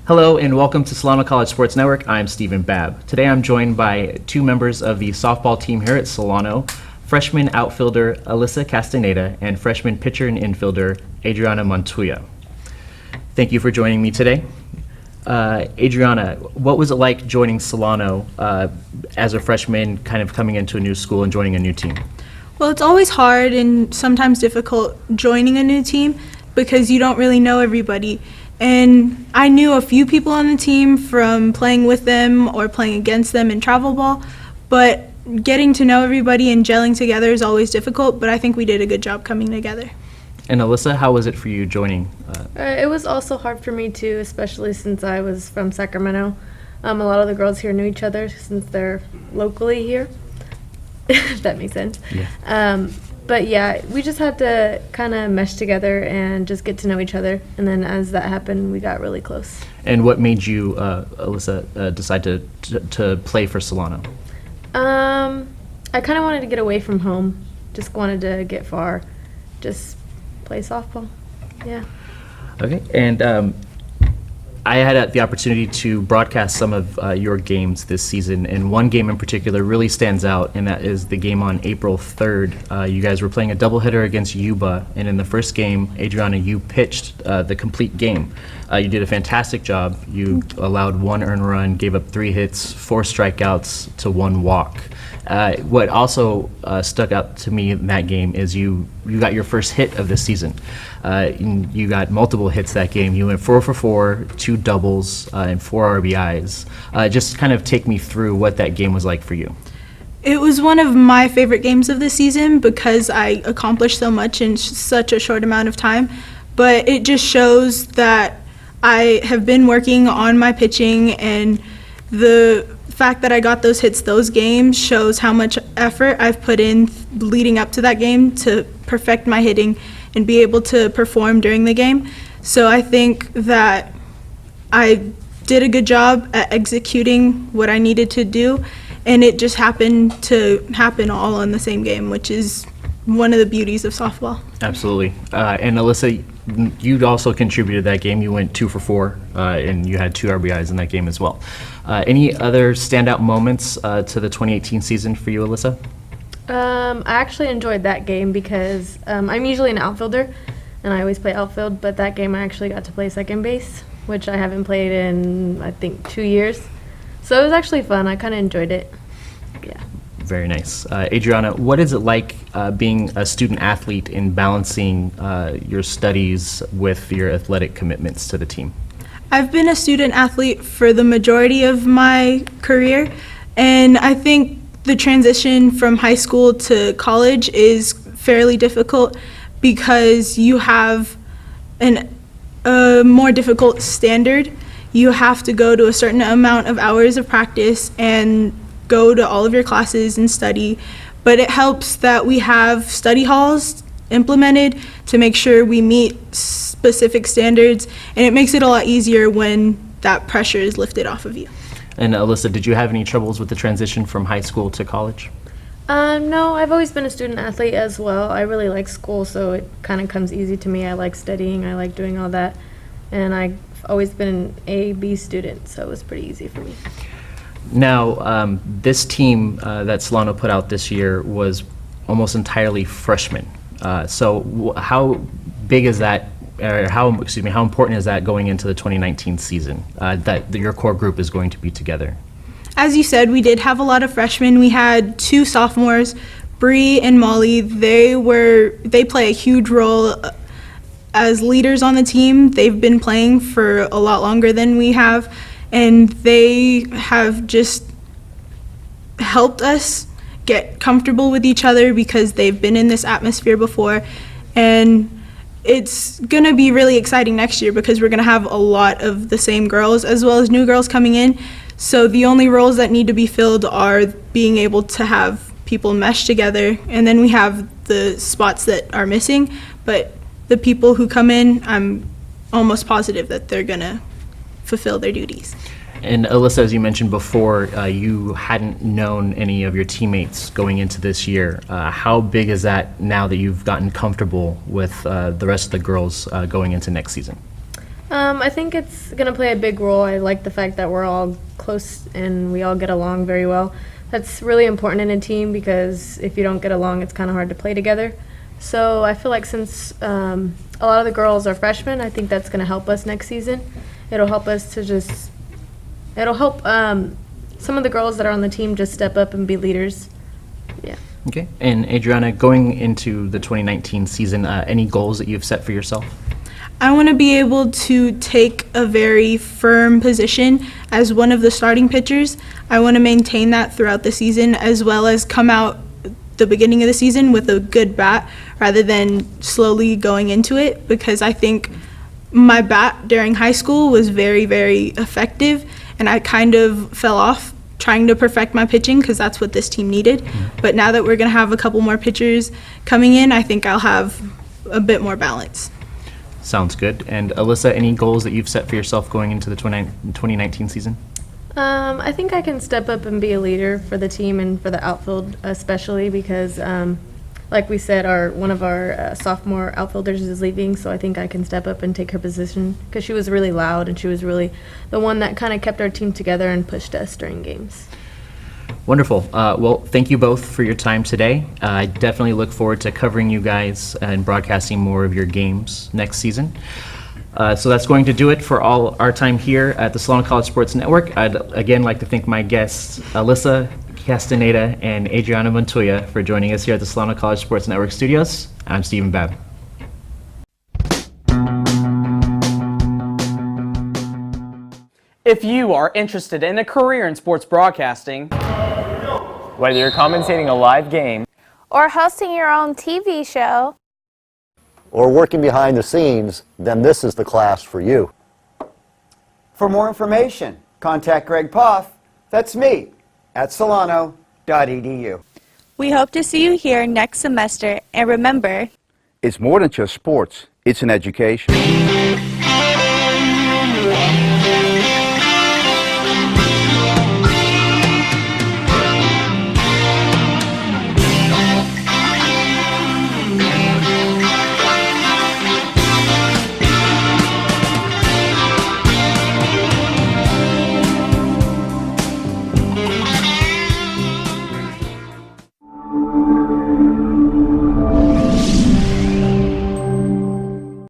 Hello and welcome to Solano College Sports Network. I'm Stephen Babb. Today I'm joined by two members of the softball team here at Solano, freshman outfielder Alyssa Castaneda and freshman pitcher and infielder Adriana Montuya. Thank you for joining me today. Adriana, what was it like joining Solano as a freshman, kind of coming into a new school and joining a new team? Well, it's always hard and sometimes difficult joining a new team because you don't really know everybody. And I knew a few people on the team from playing with them or playing against them in travel ball, but getting to know everybody and gelling together is always difficult, but I think we did a good job coming together. And Alyssa, how was it for you joining? It was also hard for me too, especially since I was from Sacramento. A lot of the girls here knew each other since they're locally here, if that makes sense. Yeah. But yeah, we just had to kind of mesh together and just get to know each other. And then as that happened, we got really close. And what made you, Alyssa, decide to play for Solano? I kind of wanted to get away from home. Just wanted to get far. Just play softball. Yeah. Okay. And I had the opportunity to broadcast some of your games this season, and one game in particular really stands out, and that is the game on April 3rd. You guys were playing a doubleheader against Yuba, and in the first game, Adriana, you pitched the complete game. You did a fantastic job. You allowed 1 earned run, gave up 3 hits, 4 strikeouts to 1 walk. What also stuck out to me in that game is you got your first hit of the season. You got multiple hits that game. You went 4 for 4, 2 doubles, and 4 RBIs. Just kind of take me through what that game was like for you. It was one of my favorite games of the season because I accomplished so much in such a short amount of time. But it just shows that I have been working on my pitching, and the fact that I got those hits those games shows how much effort I've put in leading up to that game to perfect my hitting and be able to perform during the game. So I think that I did a good job at executing what I needed to do, and it just happened to happen all in the same game, which is one of the beauties of softball. Absolutely. And Alyssa, you also contributed that game. You went 2 for 4, and you had 2 RBIs in that game as well. Any other standout moments to the 2018 season for you, Alyssa? I actually enjoyed that game because I'm usually an outfielder, and I always play outfield, but that game I actually got to play second base, which I haven't played in, I think, 2 years. So it was actually fun. I kind of enjoyed it. Yeah. Very nice. Adriana, what is it like being a student athlete in balancing your studies with your athletic commitments to the team? I've been a student athlete for the majority of my career, and I think the transition from high school to college is fairly difficult because you have a more difficult standard. You have to go to a certain amount of hours of practice and go to all of your classes and study, but it helps that we have study halls implemented to make sure we meet specific standards, and it makes it a lot easier when that pressure is lifted off of you. And Alyssa, did you have any troubles with the transition from high school to college? No, I've always been a student athlete as well. I really like school, so it kind of comes easy to me. I like studying, I like doing all that, and I've always been an A-B student, so it was pretty easy for me. Now, this team that Solano put out this year was almost entirely freshmen. So how big is that, or how important is that going into the 2019 season, that your core group is going to be together? As you said, we did have a lot of freshmen. We had 2 sophomores, Bree and Molly. They play a huge role as leaders on the team. They've been playing for a lot longer than we have, and they have just helped us get comfortable with each other because they've been in this atmosphere before. And it's going to be really exciting next year because we're going to have a lot of the same girls as well as new girls coming in. So the only roles that need to be filled are being able to have people mesh together, and then we have the spots that are missing, but the people who come in, I'm almost positive that they're going to fulfill their duties. And Alyssa, as you mentioned before, you hadn't known any of your teammates going into this year. How big is that now that you've gotten comfortable with the rest of the girls going into next season? I think it's going to play a big role. I like the fact that we're all close and we all get along very well. That's really important in a team because if you don't get along, it's kind of hard to play together. So I feel like since a lot of the girls are freshmen, I think that's going to help us next season. It'll help us to it'll help some of the girls that are on the team just step up and be leaders. Yeah. Okay. And Adriana, going into the 2019 season, any goals that you've set for yourself? I want to be able to take a very firm position as one of the starting pitchers. I want to maintain that throughout the season, as well as come out the beginning of the season with a good bat rather than slowly going into it, because I think my bat during high school was very, very effective, and I kind of fell off trying to perfect my pitching because that's what this team needed. But now that we're going to have a couple more pitchers coming in, I think I'll have a bit more balance. Sounds good. And Alyssa, any goals that you've set for yourself going into the 2019 season? I think I can step up and be a leader for the team and for the outfield especially because, like we said, one of our sophomore outfielders is leaving, so I think I can step up and take her position because she was really loud and she was really the one that kind of kept our team together and pushed us during games. Wonderful. Well, thank you both for your time today. I definitely look forward to covering you guys and broadcasting more of your games next season. So that's going to do it for all our time here at the Solano College Sports Network. I'd again like to thank my guests, Alyssa, Castaneda, and Adriana Montuya for joining us here at the Solano College Sports Network studios. I'm Stephen Babb. If you are interested in a career in sports broadcasting, whether you're commentating a live game or hosting your own TV show, or working behind the scenes, then this is the class for you. For more information, contact Greg Poff, that's me, at solano.edu. we hope to see you here next semester, and remember, it's more than just sports, it's an education.